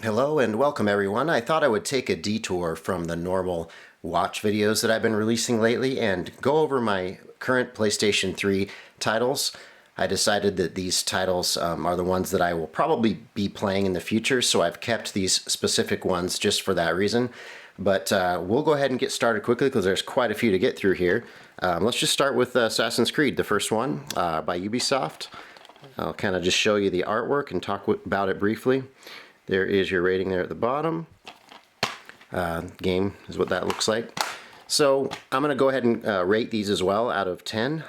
Hello and welcome everyone. I thought I would take a detour from the normal watch videos that I've been releasing lately and go over my current PlayStation 3 titles. I decided that these titles are the ones that I will probably be playing in the future, so I've kept these specific ones just for that reason. But we'll go ahead and get started quickly because there's quite a few to get through here. Let's just start with Assassin's Creed, the first one by Ubisoft. I'll kind of just show you the artwork and talk about it briefly. There is your rating there at the bottom. Game is what that looks like. So I'm going to go ahead and rate these as well out of 10.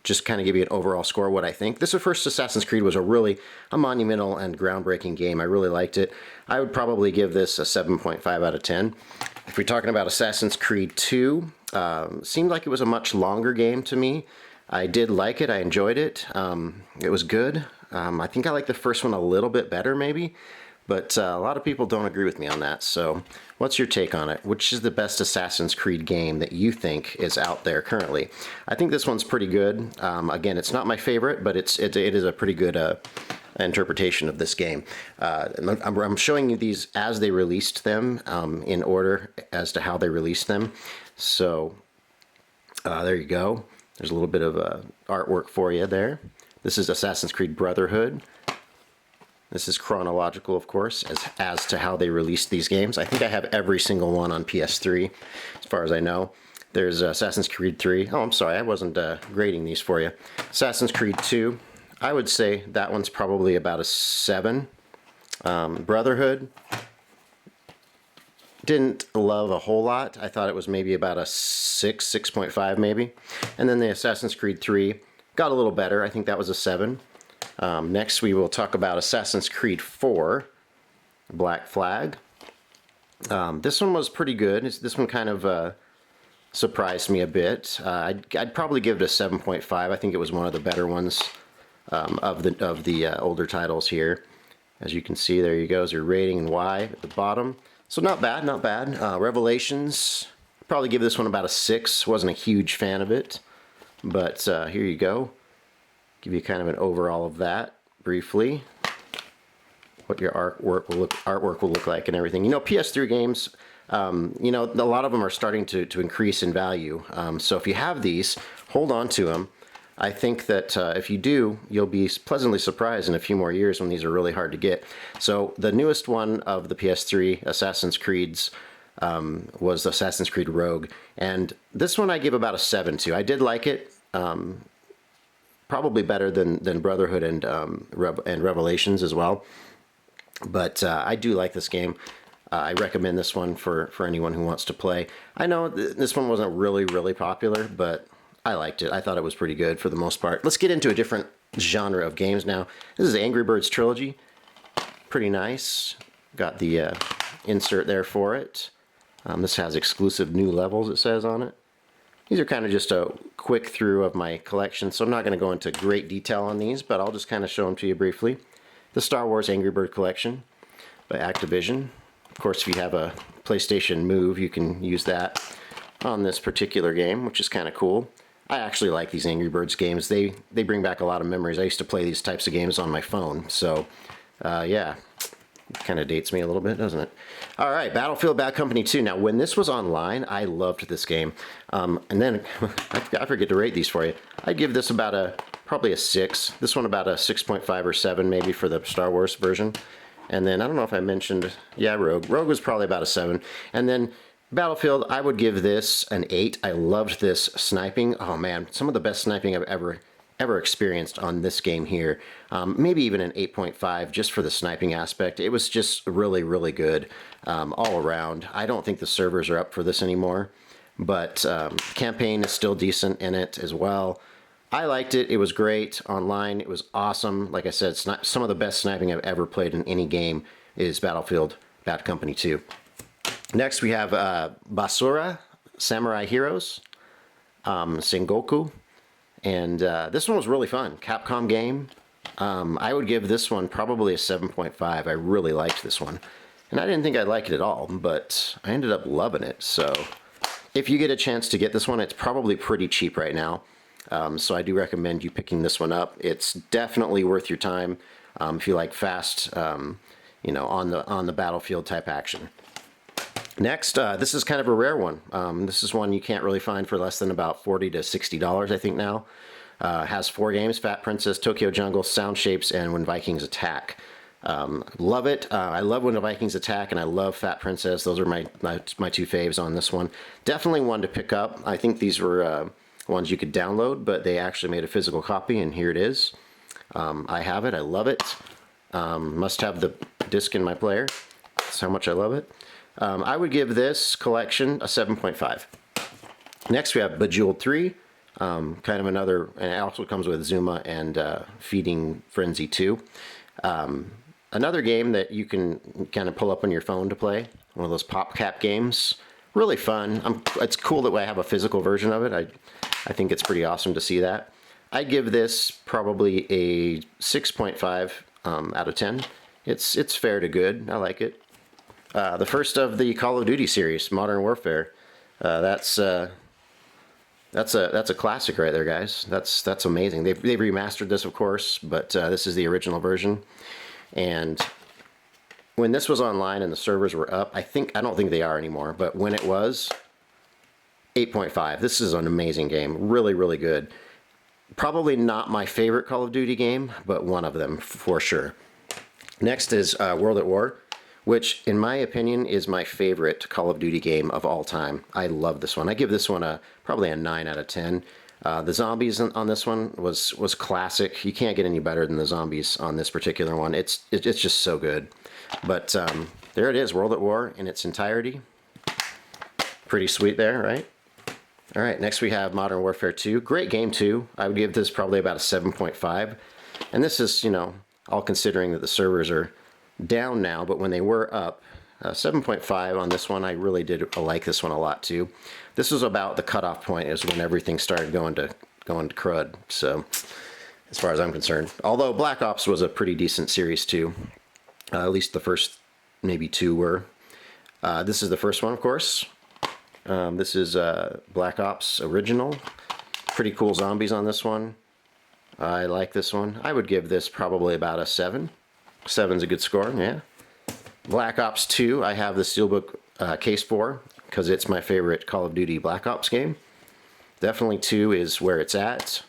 Just kind of give you an overall score what I think. This first Assassin's Creed was a monumental and groundbreaking game. I really liked it. I would probably give this a 7.5 out of 10. If we're talking about Assassin's Creed 2, seemed like it was a much longer game to me. I did like it. I enjoyed it. It was good. I think I like the first one a little bit better maybe, but a lot of people don't agree with me on that. So what's your take on it? Which is the best Assassin's Creed game that you think is out there currently? I think this one's pretty good. Again, it's not my favorite, but it is a pretty good interpretation of this game. I'm showing you these as they released them, in order as to how they released them. So there you go. There's a little bit of artwork for you there. This is Assassin's Creed Brotherhood. This is chronological, of course, as to how they released these games. I think I have every single one on PS3, as far as I know. There's Assassin's Creed 3. Oh, I'm sorry, I wasn't grading these for you. Assassin's Creed 2. I would say that one's probably about a 7. Brotherhood. Didn't love a whole lot. I thought it was maybe about a 6, 6.5 maybe. And then the Assassin's Creed 3 got a little better. I think that was a 7. Next we will talk about Assassin's Creed 4, Black Flag. This one was pretty good. This one kind of surprised me a bit. I'd probably give it a 7.5. I think it was one of the better ones of the older titles here. As you can see, there you go, is your rating and why at the bottom. So not bad, not bad. Revelations, probably give this one about a 6. Wasn't a huge fan of it. But here you go. Give you kind of an overall of that briefly. What your artwork will look like and everything. You know, PS3 games, you know, a lot of them are starting to increase in value. So if you have these, hold on to them. I think that if you do, you'll be pleasantly surprised in a few more years when these are really hard to get. So the newest one of the PS3 Assassin's Creeds was Assassin's Creed Rogue, and this one I give about a 7 to. I did like it, probably better than Brotherhood and Revelations as well. But I do like this game. I recommend this one for anyone who wants to play. I know this one wasn't really popular, but I liked it. I thought it was pretty good for the most part. Let's get into a different genre of games now. This is Angry Birds Trilogy. Pretty nice. Got the insert there for it. This has exclusive new levels, it says on it. These are kind of just a quick through of my collection, so I'm not going to go into great detail on these, but I'll just kind of show them to you briefly. The Star Wars Angry Bird Collection by Activision. Of course, if you have a PlayStation Move, you can use that on this particular game, which is kind of cool. I actually like these Angry Birds games. They bring back a lot of memories. I used to play these types of games on my phone, so yeah. Kind of dates me a little bit, doesn't it? All right, Battlefield Bad Company 2. Now, when this was online, I loved this game. And then, I forget to rate these for you. I'd give this about probably a 6. This one about a 6.5 or 7 maybe for the Star Wars version. And then, I don't know if I mentioned, yeah, Rogue. Rogue was probably about a 7. And then, Battlefield, I would give this an 8. I loved this sniping. Oh man, some of the best sniping I've ever experienced on this game here. Maybe even an 8.5 just for the sniping aspect. It was just really good all around. I don't think the servers are up for this anymore, but campaign is still decent in it as well. I liked it. It was great online. It was awesome. Like I said, some of the best sniping I've ever played in any game is Battlefield Bad Company 2. Next we have Basura Samurai Heroes, Sengoku. And this one was really fun. Capcom game. I would give this one probably a 7.5. I really liked this one. And I didn't think I'd like it at all, but I ended up loving it. So if you get a chance to get this one, it's probably pretty cheap right now. So I do recommend you picking this one up. It's definitely worth your time. If you like fast you know, on the battlefield type action. Next, this is kind of a rare one. This is one you can't really find for less than about $40 to $60, I think now. Has 4 games: Fat Princess, Tokyo Jungle, Sound Shapes, and When Vikings Attack. Love it. I love When the Vikings Attack, and I love Fat Princess. Those are my 2 faves on this one. Definitely one to pick up. I think these were ones you could download, but they actually made a physical copy, and here it is. I have it. I love it. Must have the disc in my player. That's how much I love it. I would give this collection a 7.5. Next, we have Bejeweled 3. Kind of another, and it also comes with Zuma and Feeding Frenzy 2. Another game that you can kind of pull up on your phone to play. One of those PopCap games. Really fun. It's cool that I have a physical version of it. I think it's pretty awesome to see that. I'd give this probably a 6.5 out of 10. It's fair to good. I like it. The first of the Call of Duty series, Modern Warfare. That's a classic right there, guys. That's amazing. They've remastered this, of course, but this is the original version. And when this was online and the servers were up, I don't think they are anymore, but when it was, 8.5. This is an amazing game. Really, really good. Probably not my favorite Call of Duty game, but one of them for sure. Next is World at War, which in my opinion is my favorite Call of Duty game of all time. I love this one. I give this one probably a 9 out of 10. The zombies on this one was classic. You can't get any better than the zombies on this particular one. It's just so good. But there it is, World at War in its entirety. Pretty sweet there, right? All right, next we have Modern Warfare 2. Great game too. I would give this probably about a 7.5. And this is, you know, all considering that the servers are down now, but when they were up, 7.5 on this one. I really did like this one a lot too. This was about the cutoff point, is when everything started going to crud. So, as far as I'm concerned, although Black Ops was a pretty decent series too, at least the first maybe 2 were. This is the first one, of course. This is Black Ops Original. Pretty cool zombies on this one. I like this one. I would give this probably about a 7. 7's a good score, yeah. Black Ops 2, I have the Steelbook case for, because it's my favorite Call of Duty Black Ops game. Definitely 2 is where it's at.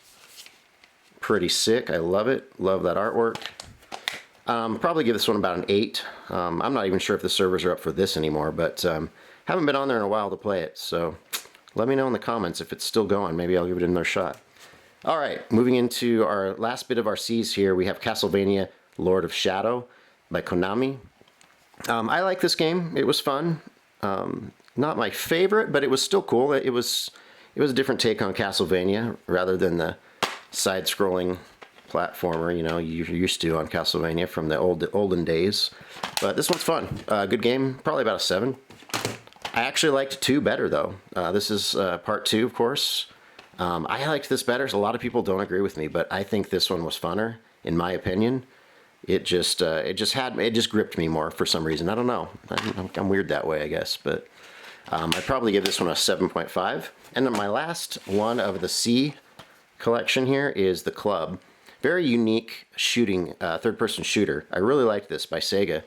Pretty sick, I love it. Love that artwork. Probably give this one about an 8. I'm not even sure if the servers are up for this anymore, but haven't been on there in a while to play it, so let me know in the comments if it's still going. Maybe I'll give it another shot. Alright, moving into our last bit of our C's here, we have Castlevania Lord of Shadow by Konami. I like this game. It was fun. Not my favorite, but it was still cool. It was a different take on Castlevania rather than the side-scrolling platformer, you know, you're used to on Castlevania from the olden days. But this one's fun. Good game. Probably about a 7. I actually liked 2 better, though. This is part 2, of course. I liked this better. A lot of people don't agree with me, but I think this one was funner, in my opinion. It just gripped me more for some reason. I don't know. I'm weird that way, I guess. But I'd probably give this one a 7.5. And then my last one of the C collection here is The Club. Very unique shooting, third-person shooter. I really liked this by Sega.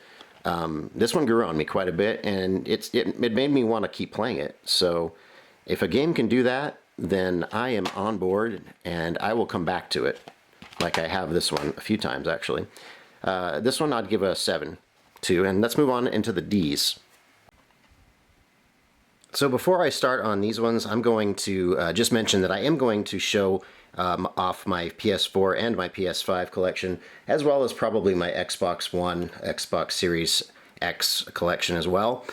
This one grew on me quite a bit, and it made me want to keep playing it. So if a game can do that, then I am on board, and I will come back to it, like I have this one a few times, actually. This one I'd give a 7 to, and let's move on into the D's. So before I start on these ones, I'm going to just mention that I am going to show off my PS4 and my PS5 collection, as well as probably my Xbox One, Xbox Series X collection as well.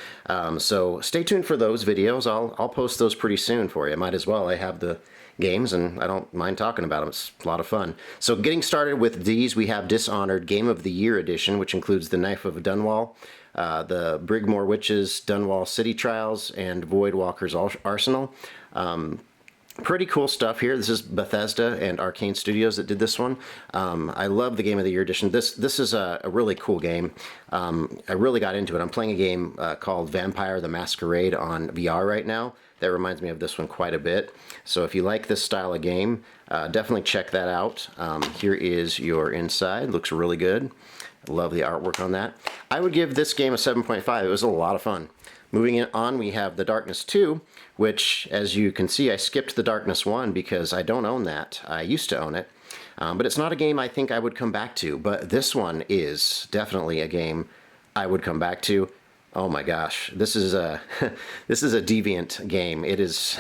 So stay tuned for those videos. I'll post those pretty soon for you. Might as well. I have the games and I don't mind talking about them. It's a lot of fun. So getting started with these, we have Dishonored Game of the Year Edition, which includes The Knife of Dunwall, the Brigmore Witches, Dunwall City Trials, and Voidwalker's Arsenal. Pretty cool stuff here. This is Bethesda and Arcane Studios that did this one. I love the Game of the Year edition. This is a really cool game. I really got into it. I'm playing a game called Vampire the Masquerade on VR right now. That reminds me of this one quite a bit. So if you like this style of game, definitely check that out. Here is your inside. Looks really good. Love the artwork on that. I would give this game a 7.5. It was a lot of fun. Moving on, we have The Darkness 2, which, as you can see, I skipped The Darkness 1 because I don't own that. I used to own it. But it's not a game I think I would come back to. But this one is definitely a game I would come back to. Oh my gosh, this is a this is a deviant game. It is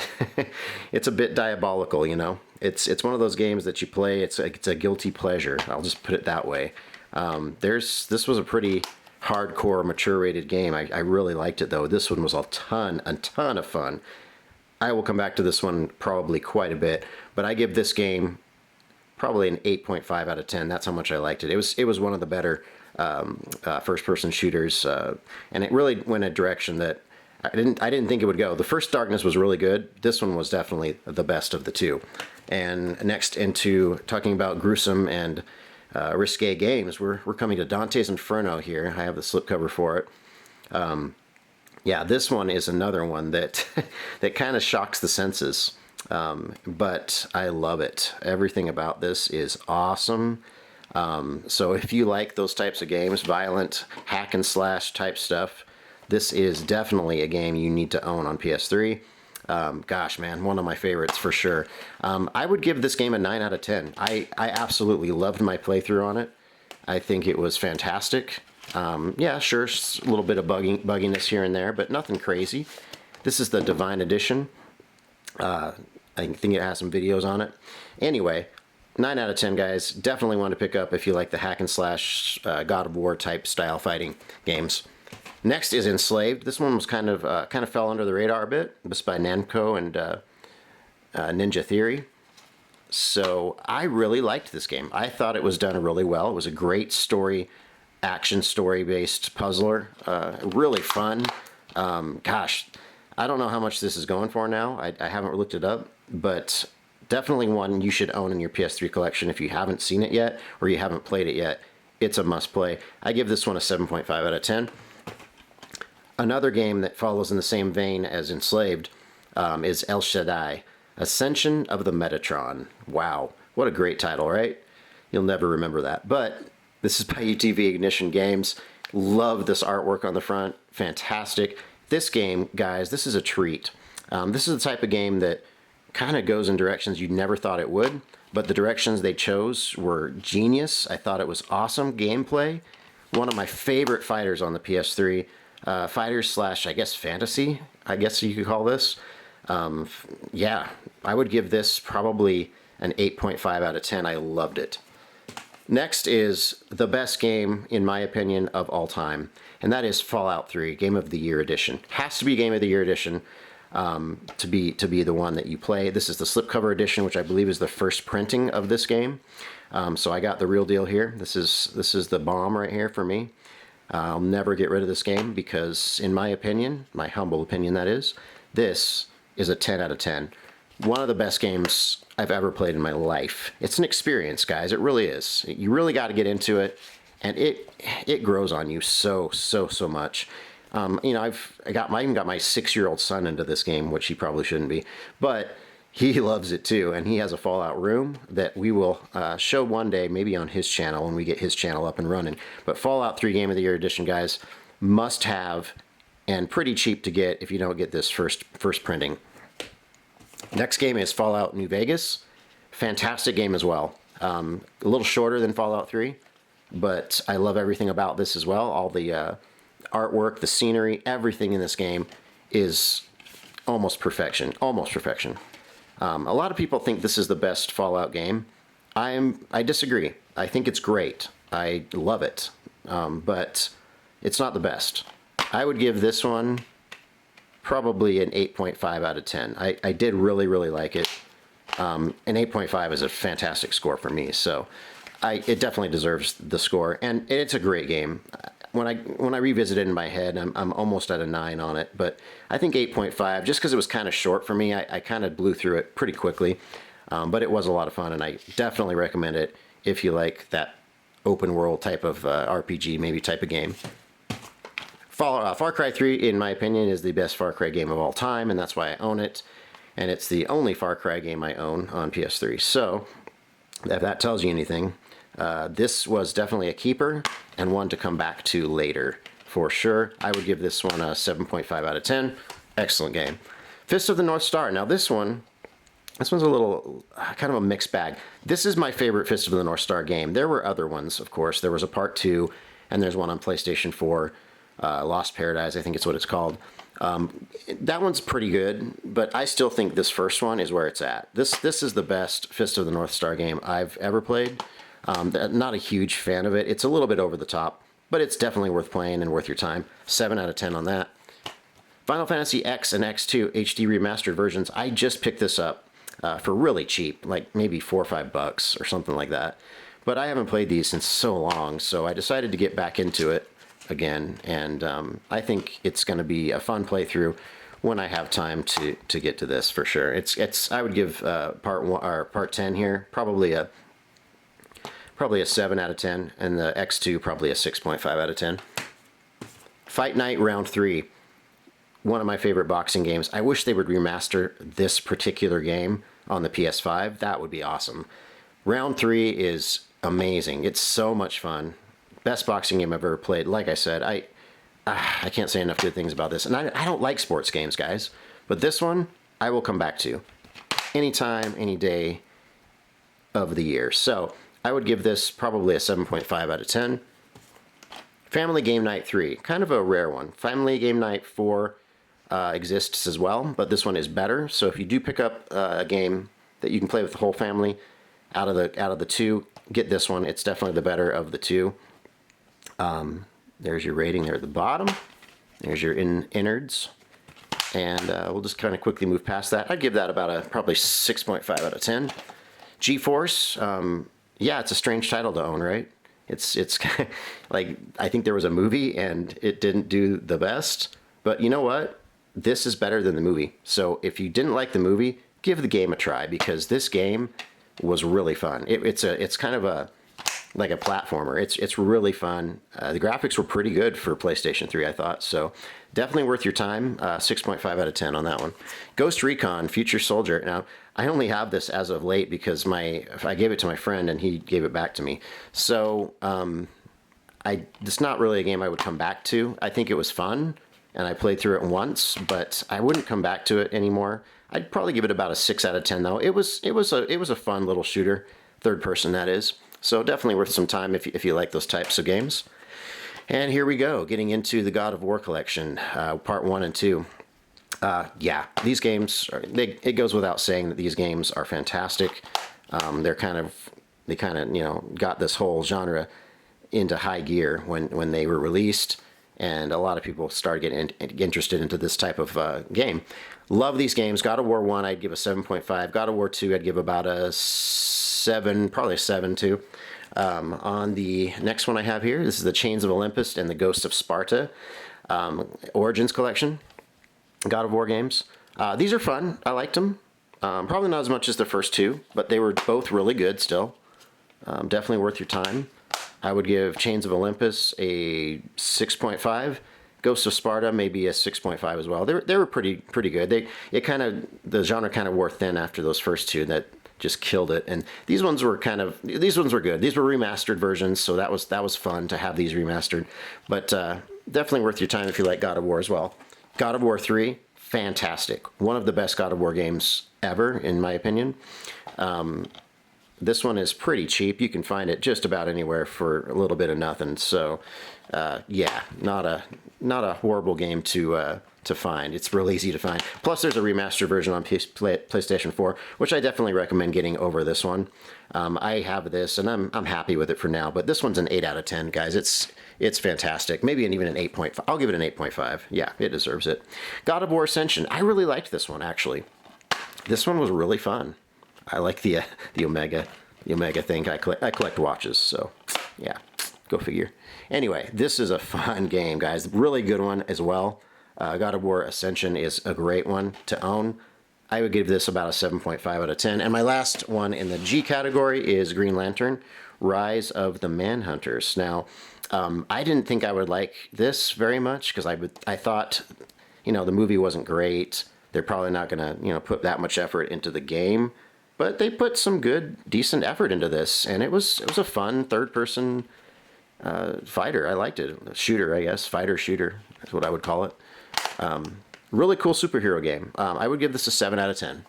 it's a bit diabolical, you know. It's one of those games that you play. It's a guilty pleasure. I'll just put it that way. This was a pretty hardcore, mature rated game. I really liked it though. This one was a ton of fun. I will come back to this one probably quite a bit, but I give this game probably an 8.5 out of 10. That's how much I liked it. It was one of the better first-person shooters, and it really went a direction that I didn't think it would go. The first Darkness was really good. This one was definitely the best of the two. And next, into talking about gruesome and risque games, we're coming to Dante's Inferno here. I have the slipcover for it. Yeah, this one is another one that that kind of shocks the senses. But I love it. Everything about this is awesome. So if you like those types of games, violent hack and slash type stuff, this is definitely a game you need to own on PS3. Gosh, man, one of my favorites for sure. I would give this game a 9 out of 10. I absolutely loved my playthrough on it. I think it was fantastic. Yeah, sure, a little bit of bugginess here and there, but nothing crazy. This is the Divine Edition. I think it has some videos on it. Anyway, 9 out of 10, guys. Definitely want to pick up if you like the hack and slash God of War type style fighting games. Next is Enslaved. This one was kind of fell under the radar a bit. This is by Namco and Ninja Theory. So I really liked this game. I thought it was done really well. It was a great story, action story-based puzzler. Really fun. Gosh, I don't know how much this is going for now. I haven't looked it up, but definitely one you should own in your PS3 collection if you haven't seen it yet or you haven't played it yet. It's a must-play. I give this one a 7.5 out of 10. Another game that follows in the same vein as Enslaved is El Shaddai, Ascension of the Metatron. Wow, what a great title, right? You'll never remember that. But this is by UTV Ignition Games. Love this artwork on the front. Fantastic. This game, guys, this is a treat. This is the type of game that kind of goes in directions you never thought it would, but the directions they chose were genius. I thought it was awesome gameplay. One of my favorite fighters on the PS3. Fighters slash, I guess, fantasy, I guess you could call this. Yeah, I would give this probably an 8.5 out of 10. I loved it. Next is the best game, in my opinion, of all time, and that is Fallout 3, Game of the Year Edition. Has to be Game of the Year Edition to be the one that you play. This is the slipcover edition, which I believe is the first printing of this game. So I got the real deal here. This is the bomb right here for me. I'll never get rid of this game because, in my opinion, my humble opinion that is, this is a 10 out of 10. One of the best games I've ever played in my life. It's an experience, guys. It really is. You really got to get into it, and it grows on you so much. You know, I even got my 6-year-old son into this game, which he probably shouldn't be, but he loves it too, and he has a Fallout room that we will show one day, maybe on his channel when we get his channel up and running. But Fallout 3 Game of the Year Edition, guys, must have, and pretty cheap to get if you don't get this first printing. Next game is Fallout New Vegas. Fantastic game as well. A little shorter than Fallout 3, but I love everything about this as well. All the artwork, the scenery, everything in this game is almost perfection. Almost perfection. A lot of people think this is the best Fallout game. I disagree. I think it's great. I love it, but it's not the best. I would give this one probably an 8.5 out of 10. I did really like it. An 8.5 is a fantastic score for me, so it definitely deserves the score, and it's a great game. When I revisit it in my head, I'm almost at a 9 on it, but I think 8.5, just because it was kind of short for me, I kind of blew through it pretty quickly, but it was a lot of fun, and I definitely recommend it if you like that open world type of RPG, maybe type of game. Far Cry 3, in my opinion, is the best Far Cry game of all time, and that's why I own it, and it's the only Far Cry game I own on PS3, so if that tells you anything, this was definitely a keeper, and one to come back to later for sure. I would give this one a 7.5 out of 10. Excellent game. Fist of the North Star. Now this one's a little kind of a mixed bag. This is my favorite Fist of the North Star game. There were other ones, of course. There was a part 2, and there's one on PlayStation 4, Lost Paradise, I think it's what it's called. That one's pretty good, but I still think this first one is where it's at. This is the best Fist of the North Star game I've ever played. Not a huge fan of it. It's a little bit over the top, but it's definitely worth playing and worth your time. 7 out of 10 on that. Final Fantasy X and X2 HD remastered versions. I just picked this up for really cheap, like maybe $4 or $5 or something like that. But I haven't played these in so long, so I decided to get back into it again, and I think it's going to be a fun playthrough when I have time to get to this for sure. I would give part 1 or part 10 here probably a 7 out of 10, and the X2 probably a 6.5 out of 10. Fight Night Round 3. One of my favorite boxing games. I wish they would remaster this particular game on the PS5. That would be awesome. Round 3 is amazing. It's so much fun. Best boxing game I've ever played. Like I said, I can't say enough good things about this. And I don't like sports games, guys. But this one, I will come back to. Anytime, any day of the year. So, I would give this probably a 7.5 out of 10. Family Game Night 3. Kind of a rare one. Family Game Night 4 exists as well, but this one is better. So if you do pick up a game that you can play with the whole family out of the two, get this one. It's definitely the better of the two. There's your rating there at the bottom. There's your innards. And we'll just kind of quickly move past that. I'd give that about a probably 6.5 out of 10. G-Force, yeah, it's a strange title to own, right? It's like, I think there was a movie and it didn't do the best. But you know what? This is better than the movie. So if you didn't like the movie, give the game a try, because this game was really fun. It's kind of like a platformer. It's really fun. The graphics were pretty good for PlayStation 3, I thought. So definitely worth your time. 6.5 out of 10 on that one. Ghost Recon Future Soldier. Now, I only have this as of late because I gave it to my friend and he gave it back to me. So it's not really a game I would come back to. I think it was fun, and I played through it once, but I wouldn't come back to it anymore. I'd probably give it about a 6 out of 10 though. It was a fun little shooter, third person that is. So definitely worth some time if you like those types of games. And here we go, getting into the God of War collection, part 1 and 2. Yeah, these games it goes without saying that these games are fantastic. They kind of got this whole genre into high gear when they were released, and a lot of people started getting interested into this type of game. Love these games. God of War 1, I'd give a 7.5. God of War 2, I'd give about a 7, probably a 7 too. On the next one I have here, this is the Chains of Olympus and the Ghost of Sparta Origins Collection. God of War games. These are fun. I liked them. Probably not as much as the first two, but they were both really good still. Definitely worth your time. I would give Chains of Olympus a 6.5. Ghost of Sparta maybe a 6.5 as well. They were pretty good. The genre kind of wore thin after those first two that just killed it. And these ones were good. These were remastered versions, so that was fun to have these remastered. But definitely worth your time if you like God of War as well. God of War 3, fantastic. One of the best God of War games ever, in my opinion. This one is pretty cheap. You can find it just about anywhere for a little bit of nothing. So, yeah, not a horrible game to find. It's real easy to find. Plus, there's a remastered version on PlayStation 4, which I definitely recommend getting over this one. I have this, and I'm happy with it for now. But this one's an 8 out of 10, guys. It's fantastic. Maybe even an 8.5. I'll give it an 8.5. Yeah, it deserves it. God of War Ascension. I really liked this one, actually. This one was really fun. I like the Omega thing. I collect watches, so yeah, go figure. Anyway, this is a fun game, guys. Really good one as well. God of War Ascension is a great one to own. I would give this about a 7.5 out of 10. And my last one in the G category is Green Lantern, Rise of the Manhunters. Now, I didn't think I would like this very much because I thought, the movie wasn't great. They're probably not going to, put that much effort into the game. But they put some good, decent effort into this, and it was a fun third-person fighter. I liked it. Shooter, I guess. Fighter shooter is what I would call it. Really cool superhero game. I would give this a 7 out of 10.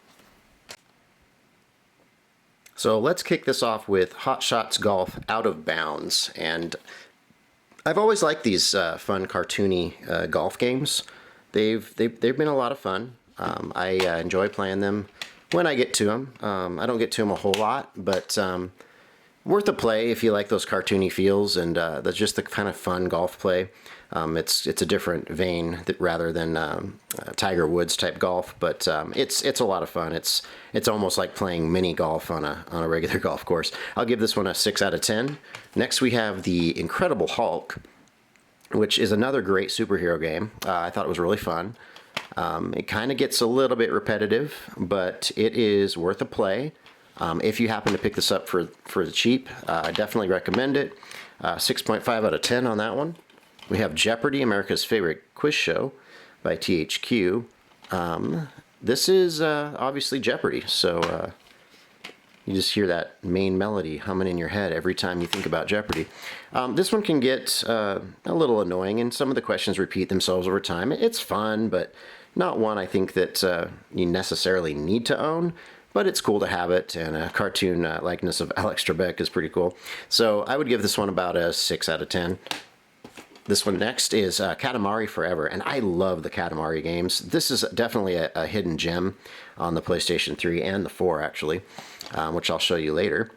So let's kick this off with Hot Shots Golf Out of Bounds. And I've always liked these fun, cartoony golf games. They've been a lot of fun. I enjoy playing them when I get to them. I don't get to them a whole lot, but worth a play if you like those cartoony feels, and that's just the kind of fun golf play. It's a different vein rather than Tiger Woods type golf, but it's a lot of fun. It's almost like playing mini golf on a regular golf course. I'll give this one a 6 out of 10. Next we have the Incredible Hulk, which is another great superhero game. I thought it was really fun. It kind of gets a little bit repetitive, but it is worth a play. If you happen to pick this up for the cheap, I definitely recommend it. 6.5 out of 10 on that one. We have Jeopardy, America's Favorite Quiz Show by THQ. This is obviously Jeopardy, so you just hear that main melody humming in your head every time you think about Jeopardy. This one can get a little annoying, and some of the questions repeat themselves over time. It's fun, but not one I think that you necessarily need to own. But it's cool to have it, and a cartoon likeness of Alex Trebek is pretty cool. So I would give this one about a 6 out of 10. This one next is Katamari Forever, and I love the Katamari games. This is definitely a hidden gem on the PlayStation 3 and the 4, actually, which I'll show you later.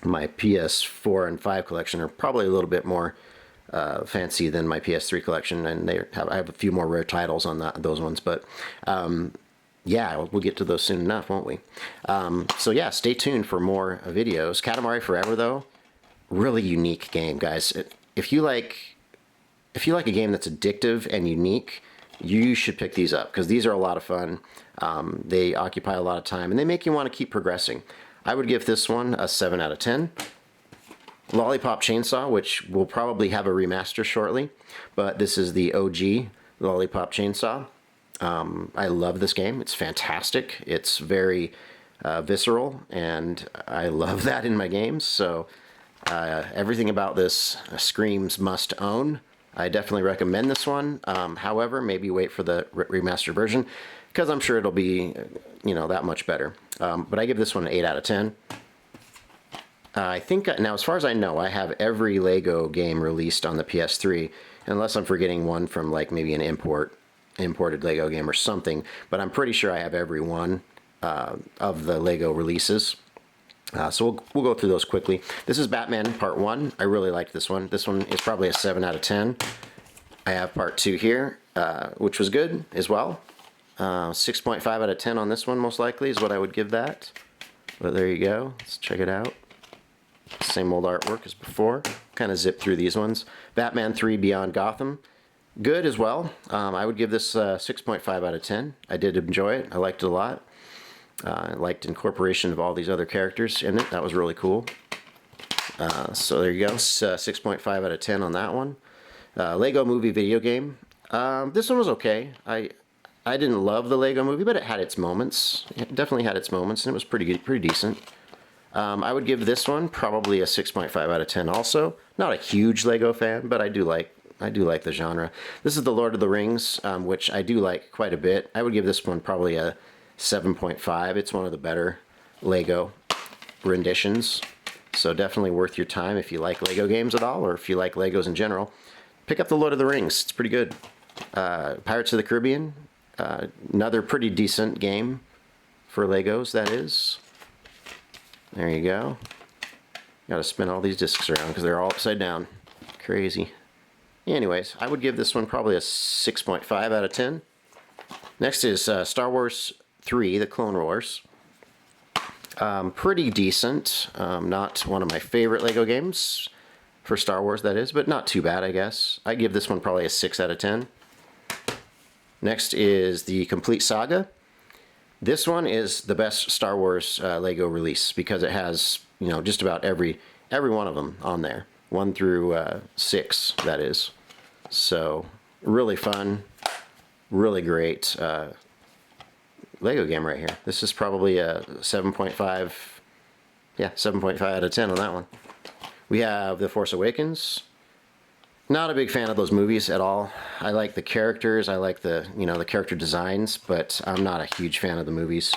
My PS4 and 5 collection are probably a little bit more fancy than my PS3 collection, and I have a few more rare titles on those ones, but yeah, we'll get to those soon enough, won't we? So yeah, stay tuned for more videos. Katamari Forever, though, really unique game, guys. If you like a game that's addictive and unique, you should pick these up, because these are a lot of fun. They occupy a lot of time, and they make you want to keep progressing. I would give this one a 7 out of 10. Lollipop Chainsaw, which will probably have a remaster shortly, but this is the OG Lollipop Chainsaw. I love this game. It's fantastic. It's very visceral, and I love that in my games. So everything about this screams must own. I definitely recommend this one. However, maybe wait for the remastered version, because I'm sure it'll be, that much better. But I give this one an 8 out of 10. I think, now as far as I know, I have every Lego game released on the PS3, unless I'm forgetting one from like maybe an imported Lego game or something, but I'm pretty sure I have every one of the Lego releases. So we'll go through those quickly. This is Batman Part 1. I really liked this one. This one is probably a 7 out of 10. I have Part 2 here, which was good as well. 6.5 out of 10 on this one, most likely, is what I would give that. But there you go. Let's check it out. Same old artwork as before. Kind of zip through these ones. Batman 3 Beyond Gotham. Good as well. I would give this 6.5 out of 10. I did enjoy it. I liked it a lot. I liked incorporation of all these other characters in it. That was really cool. So there you go. 6.5 out of 10 on that one. Lego Movie video game. This one was okay. I didn't love the Lego Movie, but it had its moments. It definitely had its moments, and it was pretty good, pretty decent. I would give this one probably a 6.5 out of 10 also. Not a huge Lego fan, but I do like the genre. This is the Lord of the Rings, which I do like quite a bit. I would give this one probably a 7.5. It's one of the better Lego renditions. So definitely worth your time if you like Lego games at all, or if you like Legos in general. Pick up the Lord of the Rings. It's pretty good. Pirates of the Caribbean. Another pretty decent game for Legos, that is. There you go. Gotta spin all these discs around because they're all upside down. Crazy. Anyways, I would give this one probably a 6.5 out of 10. Next is Star Wars 3, The Clone Wars. Pretty decent. Not one of my favorite Lego games for Star Wars, that is, but not too bad, I guess. I give this one probably a 6 out of 10. Next is the Complete Saga. This one is the best Star Wars Lego release because it has, just about every one of them on there. 1 through 6, that is. So, really fun, really great Lego game right here. This is probably a 7.5, yeah, 7.5 out of 10 on that one. We have The Force Awakens. Not a big fan of those movies at all. I like the characters, I like the, the character designs, but I'm not a huge fan of the movies.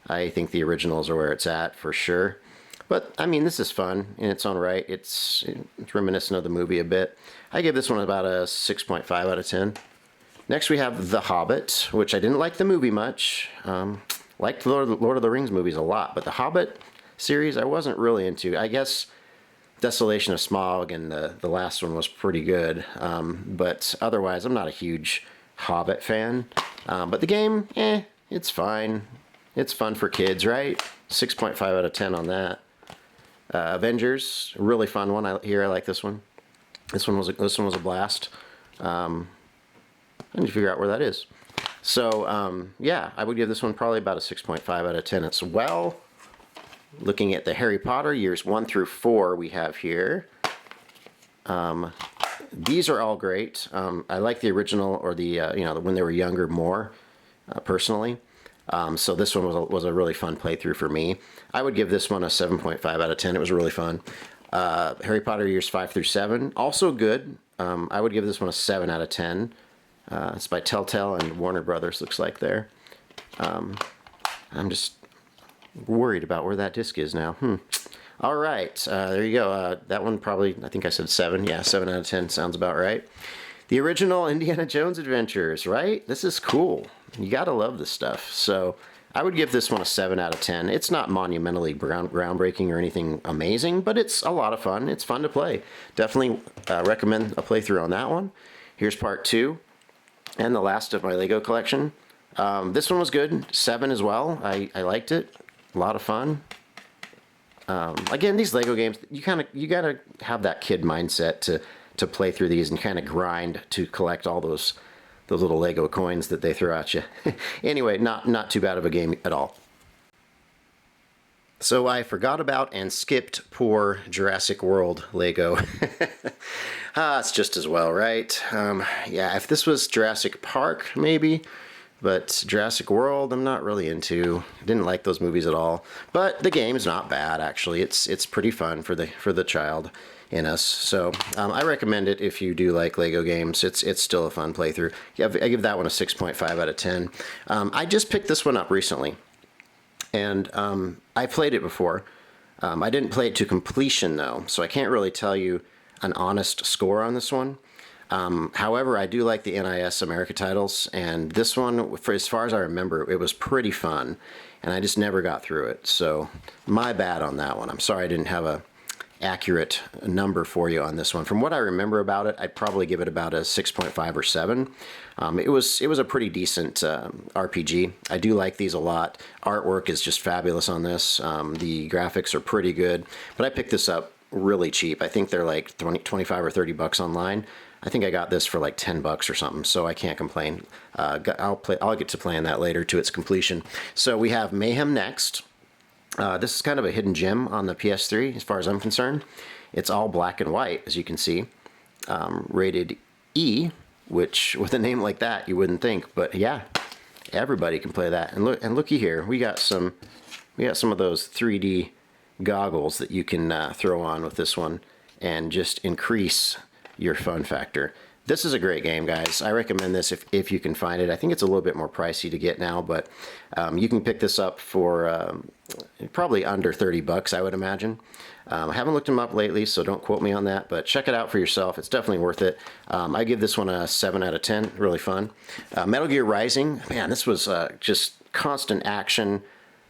I think the originals are where it's at for sure. But I mean, this is fun in its own right. It's reminiscent of the movie a bit. I give this one about a 6.5 out of 10. Next we have The Hobbit, which I didn't like the movie much. Liked the Lord of the Rings movies a lot, but The Hobbit series I wasn't really into. I guess Desolation of Smaug and the last one was pretty good, but otherwise I'm not a huge Hobbit fan. But the game, it's fine. It's fun for kids, right? 6.5 out of 10 on that. Avengers, really fun one. I like this one. This one was a blast. I need to figure out where that is. So yeah, I would give this one probably about a 6.5 out of 10 as well. Looking at the Harry Potter years 1 through 4 we have here. These are all great. I like the original or the when they were younger more, personally. So this one was a really fun playthrough for me. I would give this one a 7.5 out of 10. It was really fun. Harry Potter years 5 through 7, also good. I would give this one a 7 out of 10. It's by Telltale and Warner Brothers, looks like there. I'm just worried about where that disc is now. All right, there you go. That one probably, I think I said 7. Yeah, 7 out of 10 sounds about right. The original Indiana Jones Adventures, right? This is cool. You gotta love this stuff. So I would give this one a 7 out of 10. It's not monumentally groundbreaking or anything amazing, but it's a lot of fun. It's fun to play. Definitely recommend a playthrough on that one. Here's part 2 and the last of my Lego collection. This one was good. 7 as well. I liked it. A lot of fun. Again, these Lego games, you gotta have that kid mindset to play through these and kind of grind to collect all those little Lego coins that they throw at you. Anyway, not too bad of a game at all. So I forgot about and skipped poor Jurassic World Lego. It's just as well, right? Yeah, if this was Jurassic Park, maybe. But Jurassic World, I'm not really into. Didn't like those movies at all. But the game's not bad, actually. It's pretty fun for the child in us. So I recommend it if you do like Lego games. It's still a fun playthrough. Yeah, I give that one a 6.5 out of 10. I just picked this one up recently. And I played it before. I didn't play it to completion, though. So I can't really tell you an honest score on this one. However, I do like the NIS America titles, and this one, for as far as I remember, it was pretty fun, and I just never got through it. So my bad on that one. I'm sorry I didn't have a accurate number for you on this one. From what I remember about it, I'd probably give it about a 6.5 or 7. It was a pretty decent RPG. I do like these a lot. Artwork is just fabulous on this. The graphics are pretty good, but I picked this up really cheap. I think they're like 25 or 30 bucks online. I think I got this for like 10 bucks or something, so I can't complain. I'll get to playing that later to its completion. So we have Mayhem next. This is kind of a hidden gem on the PS3 as far as I'm concerned. It's all black and white, as you can see. Rated E, which with a name like that you wouldn't think, but yeah, everybody can play that. And looky here, we got some of those 3D goggles that you can throw on with this one and just increase your fun factor. This is a great game, guys. I recommend this if you can find it. I think it's a little bit more pricey to get now, but you can pick this up for probably under 30 bucks, I would imagine. I haven't looked them up lately, so don't quote me on that, but check it out for yourself. It's definitely worth it. I give this one a 7 out of 10. Really fun. Metal Gear Rising, man, this was just constant action,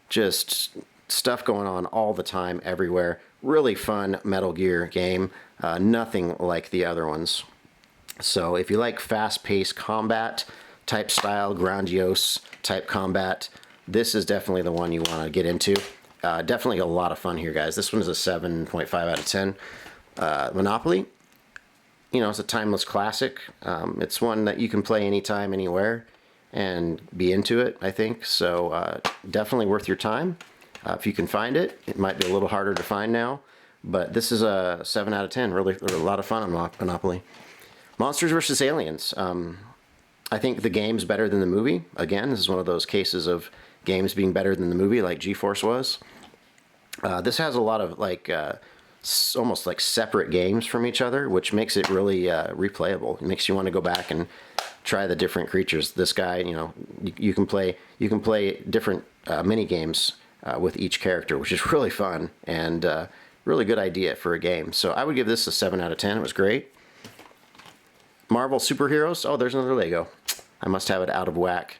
just stuff going on all the time, everywhere. Really fun Metal Gear game. Nothing like the other ones. So if you like fast-paced combat type style, grandiose type combat, this is definitely the one you want to get into. Definitely a lot of fun here, guys. This one is a 7.5 out of 10. Monopoly, it's a timeless classic. It's one that you can play anytime, anywhere, and be into it, I think. So definitely worth your time. If you can find it, it might be a little harder to find now, but this is a 7 out of 10. Really a lot of fun on Monopoly. Monsters vs. Aliens. I think the game's better than the movie. Again, this is one of those cases of games being better than the movie, like G-Force was. This has a lot of almost like separate games from each other, which makes it really replayable. It makes you want to go back and try the different creatures. This guy, you can play different mini games with each character, which is really fun and really good idea for a game. So I would give this a 7 out of 10. It was great. Marvel Superheroes. Oh, there's another Lego. I must have it out of whack.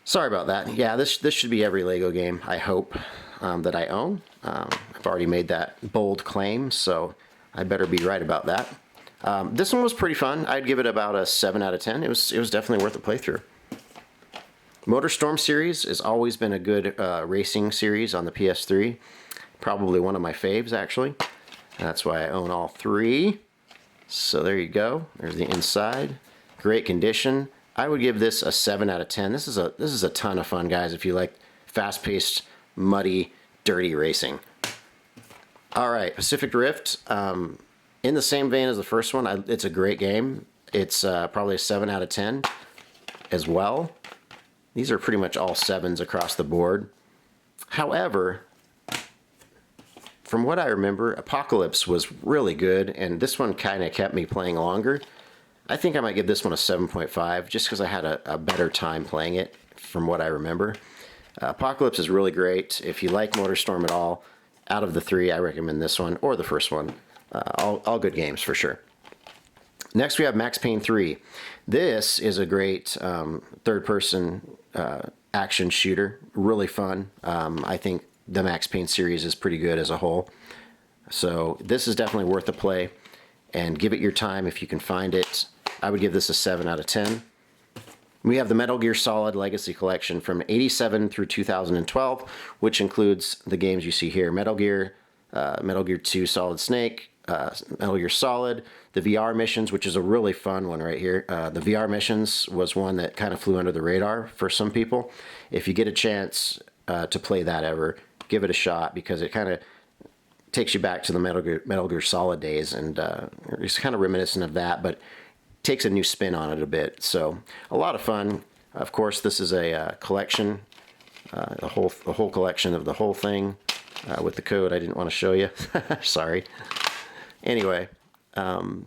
Sorry about that. Yeah, this should be every Lego game, I hope, that I own. I've already made that bold claim, so I better be right about that. This one was pretty fun. I'd give it about a 7 out of 10. It was definitely worth a playthrough. MotorStorm series has always been a good racing series on the PS3. Probably one of my faves, actually. That's why I own all 3. So there you go. There's the inside. Great condition. I would give this a 7 out of 10. This is a ton of fun, guys, if you like fast-paced, muddy, dirty racing. All right, Pacific Rift. In the same vein as the first one, it's a great game. It's probably a 7 out of 10 as well. These are pretty much all 7s across the board. However, from what I remember, Apocalypse was really good, and this one kind of kept me playing longer. I think I might give this one a 7.5 just because I had a better time playing it from what I remember. Apocalypse is really great. If you like MotorStorm at all, out of the 3, I recommend this one or the first one. All good games for sure. Next we have Max Payne 3. This is a great third-person action shooter. Really fun. I think the Max Payne series is pretty good as a whole. So this is definitely worth a play. And give it your time if you can find it. I would give this a 7 out of 10. We have the Metal Gear Solid Legacy Collection from 87 through 2012, which includes the games you see here. Metal Gear 2 Solid Snake, Metal Gear Solid, the VR missions, which is a really fun one right here. The VR missions was one that kind of flew under the radar for some people. If you get a chance to play that ever, give it a shot because it kind of takes you back to the Metal Gear Solid days, and it's kind of reminiscent of that, but takes a new spin on it a bit. So a lot of fun. Of course, this is a collection, the whole collection of the whole thing with the code. I didn't want to show you. Sorry. Anyway, Hideo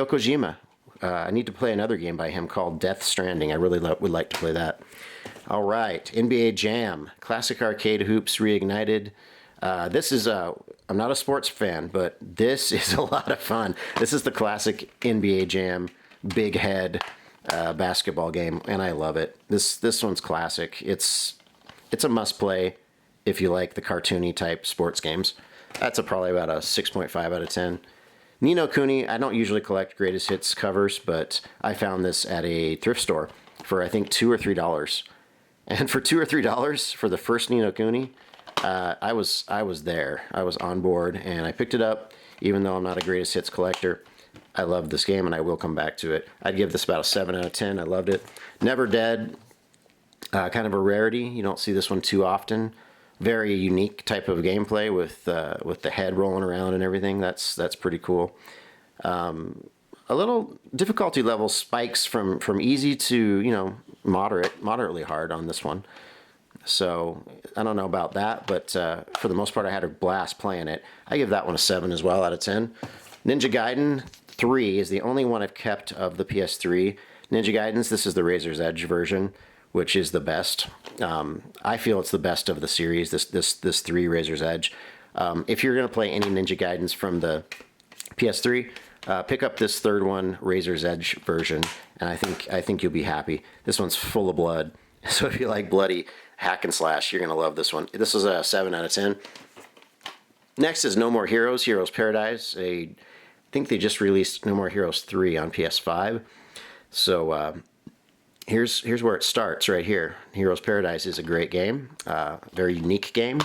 Kojima. I need to play another game by him called Death Stranding. I really would like to play that. All right, NBA Jam, classic arcade hoops reignited. This is I'm not a sports fan, but this is a lot of fun. This is the classic NBA Jam big head basketball game, and I love it. This one's classic. It's a must play if you like the cartoony type sports games. That's probably about a 6.5 out of 10. Ni no Kuni, I don't usually collect greatest hits covers, but I found this at a thrift store for I think $2 or $3. And for $2 or $3 for the first Ni no Kuni, I was there. I was on board, and I picked it up, even though I'm not a greatest hits collector. I love this game, and I will come back to it. I'd give this about a 7 out of 10. I loved it. Never Dead, kind of a rarity. You don't see this one too often. Very unique type of gameplay with the head rolling around and everything. That's pretty cool. A little difficulty level spikes from easy to moderately hard on this one. So I don't know about that, but for the most part, I had a blast playing it. I give that one a 7 as well out of 10. Ninja Gaiden 3 is the only one I've kept of the PS3. Ninja Gaidens, this is the Razor's Edge version, which is the best. I feel it's the best of the series, this 3 Razor's Edge. If you're going to play any Ninja Gaidens from the PS3, pick up this third one, Razor's Edge version, and I think you'll be happy. This one's full of blood, so if you like bloody hack and slash, you're going to love this one. This is a 7 out of 10. Next is No More Heroes, Heroes Paradise. I think they just released No More Heroes 3 on PS5. So here's where it starts right here. Heroes Paradise is a great game, very unique game.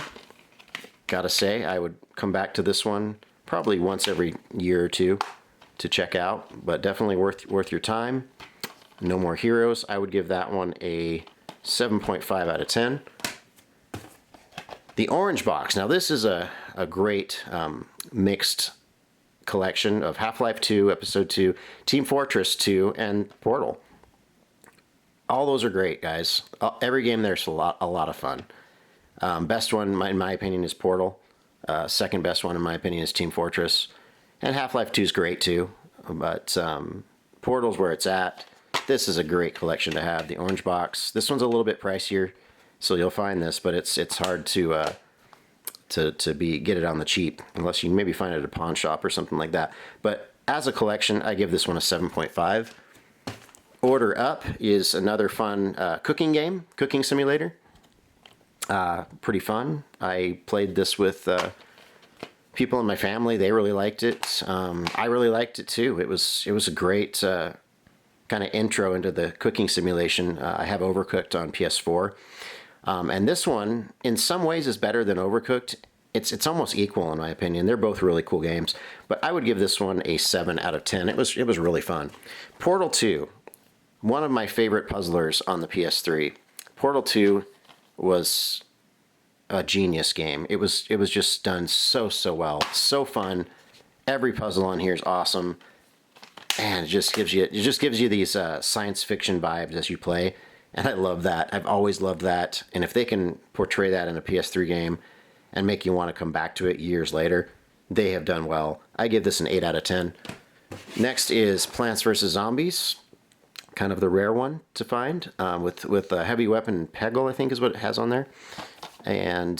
Gotta say, I would come back to this one probably once every year or two to check out, but definitely worth your time. No More Heroes, I would give that one a 7.5 out of 10. The Orange Box. Now this is a great mixed collection of Half-Life 2, Episode 2, Team Fortress 2, and Portal. All those are great, guys. Every game there's a lot of fun. Best one, in my opinion, is Portal. Second best one in my opinion is Team Fortress, and Half-Life 2 is great too. But Portal's where it's at. This is a great collection to have. The orange box. This one's a little bit pricier, so you'll find this, but it's hard to get it on the cheap unless you maybe find it at a pawn shop or something like that. But as a collection, I give this one a 7.5. Order Up is another fun cooking game, cooking simulator. Pretty fun. I played this with people in my family. They really liked it. I really liked it too. It was a great kind of intro into the cooking simulation. I have Overcooked on PS4. And this one, in some ways, is better than Overcooked. It's almost equal in my opinion. They're both really cool games, but I would give this one a 7 out of 10. It was really fun. Portal 2, one of my favorite puzzlers on the PS3. Portal 2 was a genius game. It was just done so well, so fun. Every puzzle on here is awesome, and it just gives you these science fiction vibes as you play. And I love that. I've always loved that. And if they can portray that in a PS3 game and make you want to come back to it years later, they have done well. I give this an 8 out of 10. Next is Plants vs. Zombies. Kind of the rare one to find. With a heavy weapon Peggle, I think is what it has on there. And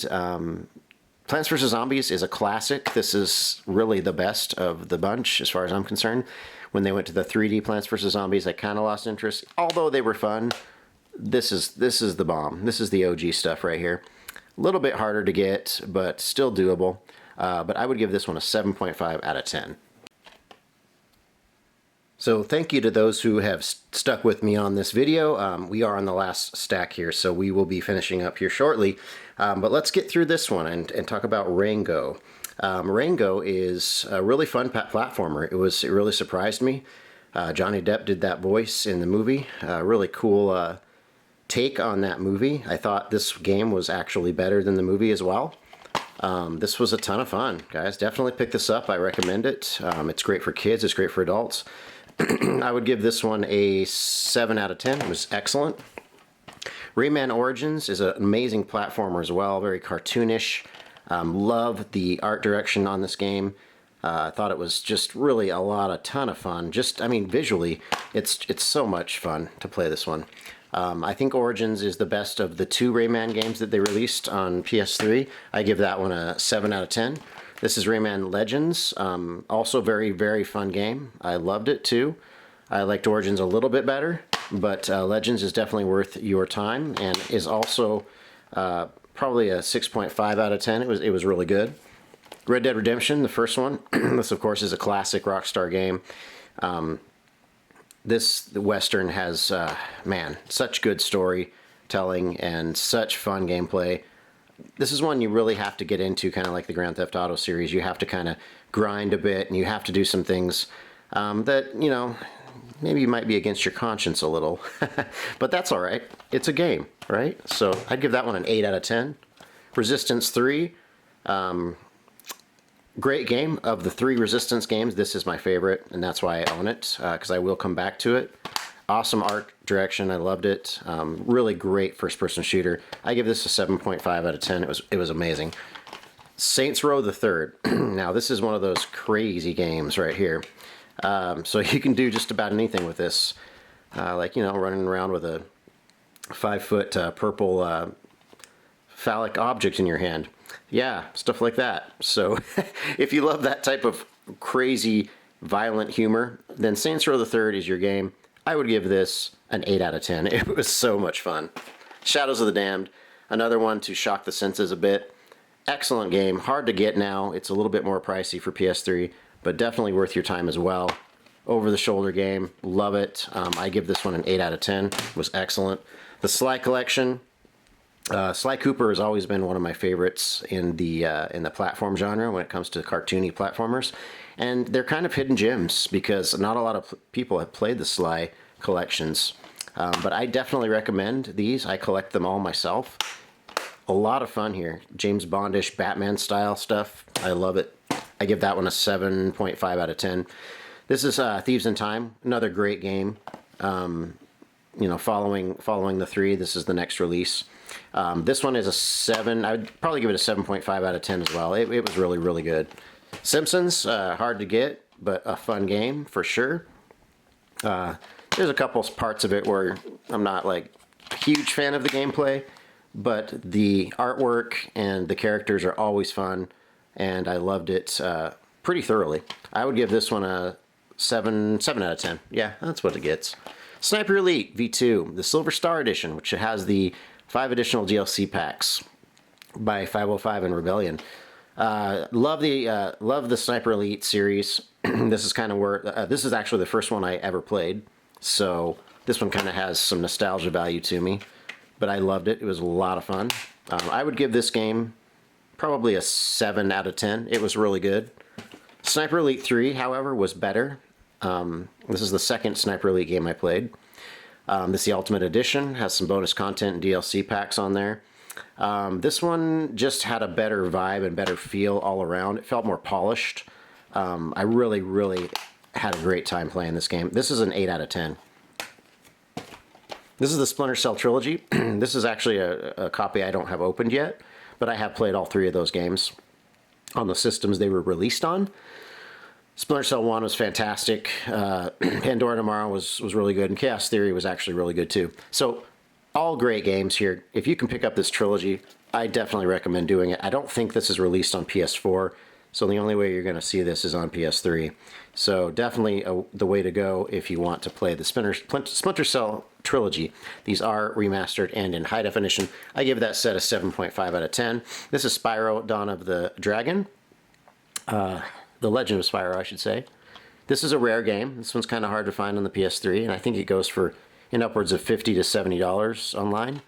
Plants vs. Zombies is a classic. This is really the best of the bunch as far as I'm concerned. When they went to the 3D Plants vs. Zombies, I kind of lost interest. Although they were fun. This is the bomb. This is the OG stuff right here. A little bit harder to get, but still doable. But I would give this one a 7.5 out of 10. So thank you to those who have stuck with me on this video. We are on the last stack here, so we will be finishing up here shortly. But let's get through this one and talk about Rango. Rango is a really fun platformer. It really surprised me. Johnny Depp did that voice in the movie. Really cool take on that movie. I thought this game was actually better than the movie as well. This was a ton of fun, guys. Definitely pick this up. I recommend it. It's great for kids. It's great for adults. I would give this one a 7 out of 10. It was excellent. Rayman Origins is an amazing platformer as well. Very cartoonish. Love the art direction on this game. I thought it was just really a ton of fun. Just, I mean, visually, it's so much fun to play this one. I think Origins is the best of the 2 Rayman games that they released on PS3. I give that one a 7 out of 10. This is Rayman Legends. Also very, very fun game. I loved it too. I liked Origins a little bit better, but Legends is definitely worth your time and is also probably a 6.5 out of 10. It was really good. Red Dead Redemption, the first one. This, of course, is a classic Rockstar game. This Western has, man, such good storytelling and such fun gameplay. This is one you really have to get into, kind of like the Grand Theft Auto series. You have to kind of grind a bit, and you have to do some things that, you know, maybe might be against your conscience a little. But that's all right. It's a game, right? So I'd give that one an 8 out of 10. Resistance 3. Great game. Of the 3 Resistance games, this is my favorite, and that's why I own it, because I will come back to it. Awesome art direction. I loved it. Really great first-person shooter. I give this a 7.5 out of 10. It was amazing. Saints Row the Third. Now, this is one of those crazy games right here. So you can do just about anything with this. Like, you know, running around with a 5-foot purple phallic object in your hand. Yeah, stuff like that. So if you love that type of crazy, violent humor, then Saints Row the Third is your game. I would give this an 8 out of 10. It was so much fun. Shadows of the Damned, another one to shock the senses a bit. Excellent game. Hard to get now. It's a little bit more pricey for PS3, but definitely worth your time as well. Over-the-shoulder game. Love it. I give this one an 8 out of 10. It was excellent. The Sly Collection. Sly Cooper has always been one of my favorites in the platform genre when it comes to cartoony platformers. And they're kind of hidden gems because not a lot of people have played the Sly collections. But I definitely recommend these. I collect them all myself. A lot of fun here. James Bondish, Batman style stuff. I love it. I give that one a 7.5 out of 10. This is Thieves in Time. Another great game. following the 3, this is the next release. This one is a 7. I would probably give it a 7.5 out of 10 as well. It was really, really good. Simpsons, hard to get, but a fun game for sure. There's a couple parts of it where I'm not like a huge fan of the gameplay, but the artwork and the characters are always fun, and I loved it pretty thoroughly. I would give this one a 7 out of 10. Yeah, that's what it gets. Sniper Elite V2, the Silver Star Edition, which has the 5 additional DLC packs by 505 and Rebellion. Love the Sniper Elite series. This is kind of where this is actually the first one I ever played, so this one kind of has some nostalgia value to me. But I loved it. It was a lot of fun. I would give this game probably a 7 out of 10. It was really good. Sniper Elite 3, however, was better. This is the second Sniper Elite game I played. This is the Ultimate Edition, has some bonus content and DLC packs on there. This one just had a better vibe and better feel all around. It felt more polished. I really, really had a great time playing this game. This is an 8 out of 10. This is the Splinter Cell trilogy. This is actually a copy I don't have opened yet, but I have played all 3 of those games on the systems they were released on. Splinter Cell 1 was fantastic. Pandora Tomorrow was really good, and Chaos Theory was actually really good too. So all great games here. If you can pick up this trilogy, I definitely recommend doing it. I don't think this is released on PS4, so the only way you're going to see this is on PS3. So definitely the way to go if you want to play the Splinter Cell trilogy. These are remastered and in high definition. I give that set a 7.5 out of 10. This is Spyro Dawn of the Dragon. The Legend of Spyro, I should say. This is a rare game. This one's kind of hard to find on the PS3, and I think it goes for in upwards of $50 to $70 online.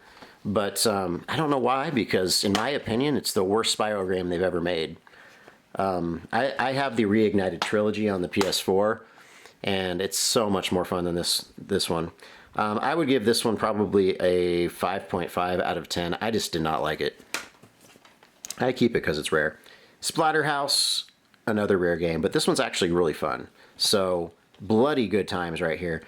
But I don't know why, because in my opinion, it's the worst Spyro game they've ever made. I have the Reignited trilogy on the PS4, and it's so much more fun than this one. I would give this one probably a 5.5 out of 10. I just did not like it. I keep it because it's rare. Splatterhouse, another rare game, but this one's actually really fun. So bloody good times right here.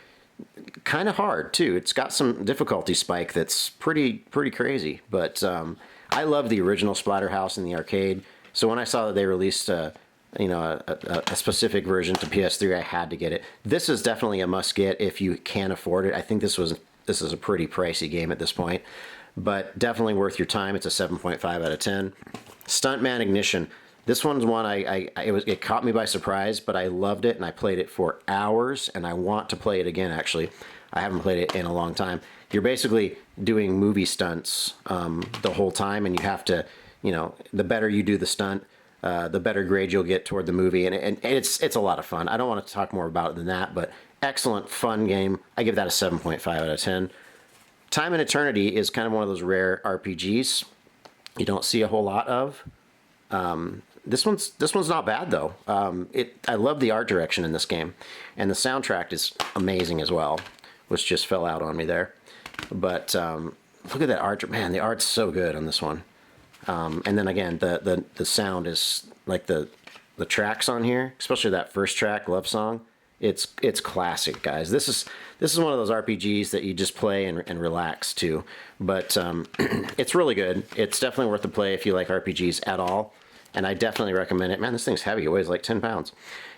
Kind of hard too. It's got some difficulty spike that's pretty crazy. But I love the original Splatterhouse in the arcade. So when I saw that they released a specific version to PS3, I had to get it. This is definitely a must get if you can afford it. I think this is a pretty pricey game at this point, but definitely worth your time. It's a 7.5 out of 10. Stuntman Ignition. This one's one it caught me by surprise, but I loved it and I played it for hours, and I want to play it again. Actually, I haven't played it in a long time. You're basically doing movie stunts the whole time, and you have to, the better you do the stunt, the better grade you'll get toward the movie, and it's a lot of fun. I don't want to talk more about it than that, but excellent fun game. I give that a 7.5 out of 10. Time and Eternity is kind of one of those rare RPGs you don't see a whole lot of. This one's not bad though. I love the art direction in this game, and the soundtrack is amazing as well, which just fell out on me there. But look at that art, man! The art's so good on this one. And then again, the sound is like the tracks on here, especially that first track, Love Song. It's classic, guys. This is one of those RPGs that you just play and relax to. But it's really good. It's definitely worth the play if you like RPGs at all. And I definitely recommend it. Man, this thing's heavy. It weighs like 10 pounds.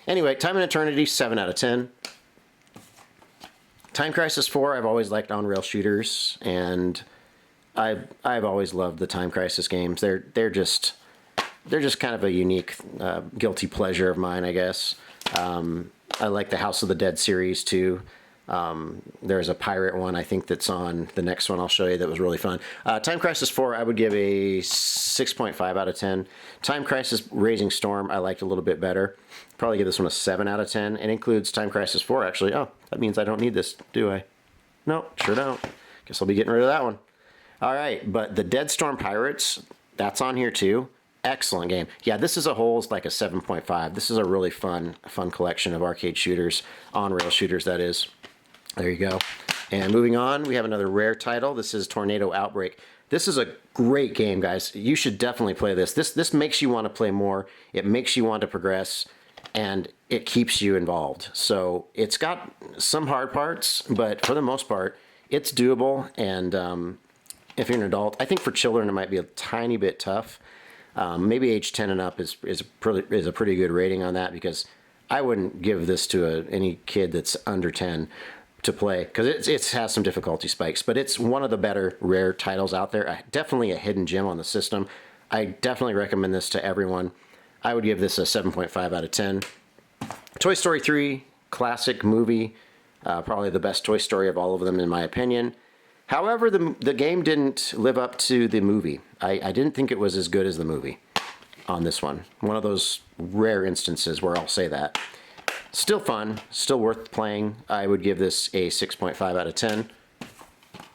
Anyway, Time and Eternity, 7 out of 10. Time Crisis 4, I've always liked on-rail shooters, and I've always loved the Time Crisis games. They're just kind of a unique guilty pleasure of mine, I guess. I like the House of the Dead series too. There's a pirate one, I think, that's on the next one I'll show you that was really fun. Time Crisis 4, I would give a 6.5 out of 10. Time Crisis Raising Storm, I liked a little bit better. Probably give this one a 7 out of 10. It includes Time Crisis 4, actually. Oh, that means I don't need this, do I? No, sure don't. Guess I'll be getting rid of that one. All right, but the Dead Storm Pirates, that's on here too. Excellent game. Yeah, this as a whole is like a 7.5. This is a really fun collection of arcade shooters, on-rail shooters, that is. There you go. And moving on, we have another rare title. This is Tornado Outbreak. This is a great game, guys. You should definitely play this. This makes you want to play more. It makes you want to progress, and it keeps you involved. So it's got some hard parts, but for the most part, it's doable, and if you're an adult, I think for children it might be a tiny bit tough. Maybe age 10 and up is a pretty good rating on that, because I wouldn't give this to any kid that's under 10 to play, because it has some difficulty spikes, but it's one of the better rare titles out there. Definitely a hidden gem on the system. I definitely recommend this to everyone. I would give this a 7.5 out of 10. Toy Story 3, classic movie, probably the best Toy Story of all of them in my opinion. However, the game didn't live up to the movie. I didn't think it was as good as the movie on this one. One of those rare instances where I'll say that. Still fun, still worth playing. I would give this a 6.5 out of 10.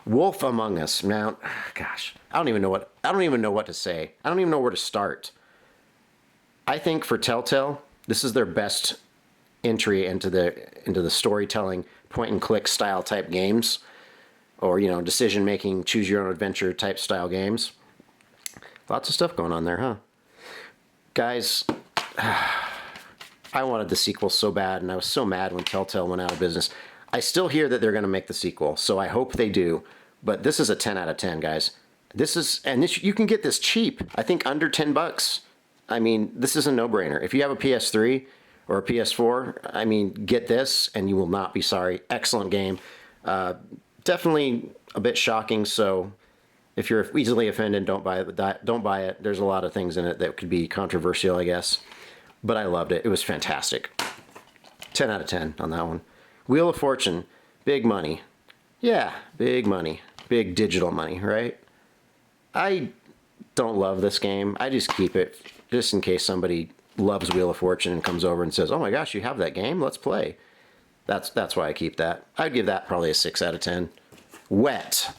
Wolf Among Us. Now, gosh, I don't even know what to say. I don't even know where to start. I think for Telltale, this is their best entry into the storytelling point and click style type games, or decision making, choose your own adventure type style games. Lots of stuff going on there, huh? Guys, I wanted the sequel so bad, and I was so mad when Telltale went out of business. I still hear that they're going to make the sequel, so I hope they do. But this is a 10 out of 10, guys. You can get this cheap. I think under $10. I mean, this is a no-brainer. If you have a PS3 or a PS4, I mean, get this, and you will not be sorry. Excellent game. Definitely a bit shocking, so if you're easily offended, don't buy it. Don't buy it. There's a lot of things in it that could be controversial, I guess. But I loved it. It was fantastic. 10 out of 10 on that one. Wheel of Fortune. Big money. Yeah, big money. Big digital money, right? I don't love this game. I just keep it just in case somebody loves Wheel of Fortune and comes over and says, oh my gosh, you have that game? Let's play. That's why I keep that. I'd give that probably a 6 out of 10. Wet.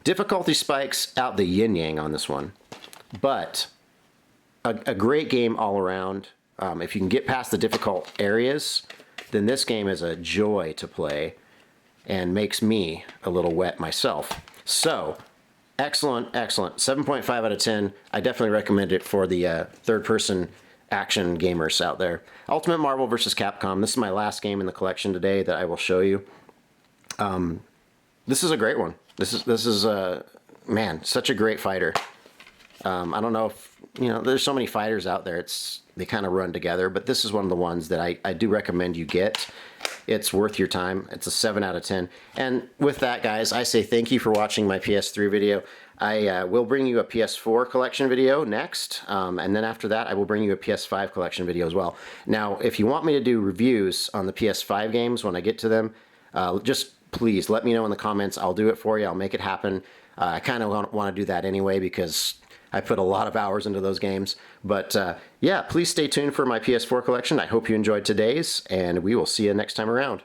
Difficulty spikes out the yin-yang on this one. But a great game all around. If you can get past the difficult areas, then this game is a joy to play and makes me a little wet myself. So, excellent, excellent. 7.5 out of 10. I definitely recommend it for the third-person action gamers out there. Ultimate Marvel vs. Capcom. This is my last game in the collection today that I will show you. This is a great one. This is man, such a great fighter. I don't know if, there's so many fighters out there. They kind of run together, but this is one of the ones that I do recommend you get. It's worth your time. It's a 7 out of 10. And with that, guys, I say thank you for watching my PS3 video. I will bring you a PS4 collection video next, and then after that, I will bring you a PS5 collection video as well. Now, if you want me to do reviews on the PS5 games when I get to them, just please let me know in the comments. I'll do it for you. I'll make it happen. I kind of want to do that anyway because I put a lot of hours into those games. But yeah, please stay tuned for my PS4 collection. I hope you enjoyed today's, and we will see you next time around.